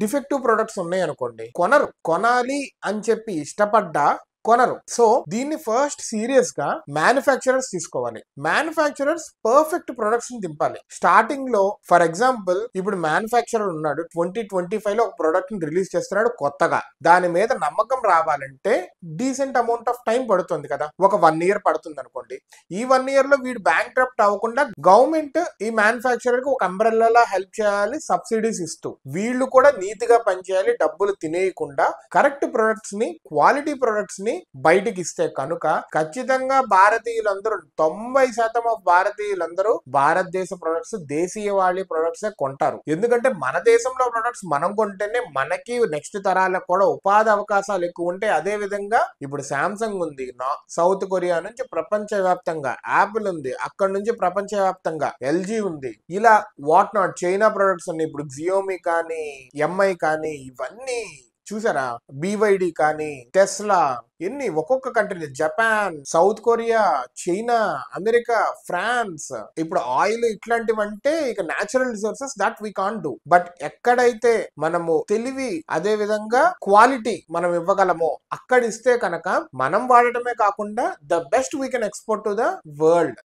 Defective products ఉన్నాయి అనుకోండి, కొనరు. కొనాలి అని చెప్పి ఇష్టపడ్డా కొనరు. సో దీన్ని ఫస్ట్ సీరియస్ గా మ్యానుఫ్యాక్చరర్స్ తీసుకోవాలి. మ్యానుఫ్యాక్చరర్స్ పర్ఫెక్ట్ ప్రొడక్ట్స్ ని దింపాలి. స్టార్టింగ్ లో ఫర్ ఎగ్జాంపుల్ ఇప్పుడు మ్యానుఫ్యాక్చరర్ ఉన్నాడు, 2025 లో ఒక ప్రొడక్ట్ ని రిలీజ్ చేస్తున్నాడు కొత్తగా. దాని మీద నమ్మకం రావాలంటే డీసెంట్ అమౌంట్ ఆఫ్ టైం పడుతుంది కదా, ఒక 1 year పడుతుంది అనుకోండి. ఈ 1 year లో వీడు బ్యాంక్ క్రప్ట్ అవ్వకుండా గవర్నమెంట్ ఈ మ్యానుఫ్యాక్చరర్ కి ఒక అంబ్రెల్లా హెల్ప్ చేయాలి, సబ్సిడీస్ ఇస్తూ. వీళ్ళు కూడా నీతిగా పనిచేయాలి, డబ్బులు తినేయకుండా కరెక్ట్ ప్రొడక్ట్స్ ని, క్వాలిటీ ప్రొడక్ట్స్ ని బయటికి ఇస్తే కనుక ఖచ్చితంగా భారతీయులందరూ 90% ఆఫ్ భారతీయులందరూ భారతదేశ ప్రొడక్ట్స్, దేశీయ వాళ్ళ ప్రొడక్ట్స్ కొంటారు. ఎందుకంటే మన దేశంలో ప్రొడక్ట్స్ మనం కొంటేనే మనకి నెక్స్ట్ తరాలకు కూడా ఉపాధి అవకాశాలు ఎక్కువ ఉంటాయి. అదే విధంగా ఇప్పుడు శాంసంగ్ ఉంది సౌత్ కొరియా నుంచి ప్రపంచవ్యాప్తంగా, యాపిల్ ఉంది అక్కడ నుంచి ప్రపంచవ్యాప్తంగా, ఎల్జీ ఉంది, ఇలా వాట్ నాట్ చైనా ప్రొడక్ట్స్ ఉన్నాయి. ఇప్పుడు జియోమి కానీ, ఎంఐ కానీ, ఇవన్నీ చూసారా, బివైడి కానీ, టెస్లా, ఎన్ని ఒక్కొక్క country, Japan, South Korea, China, America, France. ఇప్పుడు ఆయిల్ ఇట్లాంటివంటే ఇక natural resources that we can't do. But ఎక్కడైతే మనము తెలివి అదే విధంగా క్వాలిటీ మనం ఇవ్వగలమో అక్కడ ఇస్తే కనుక మనం వాడటమే కాకుండా the best we can export to the world.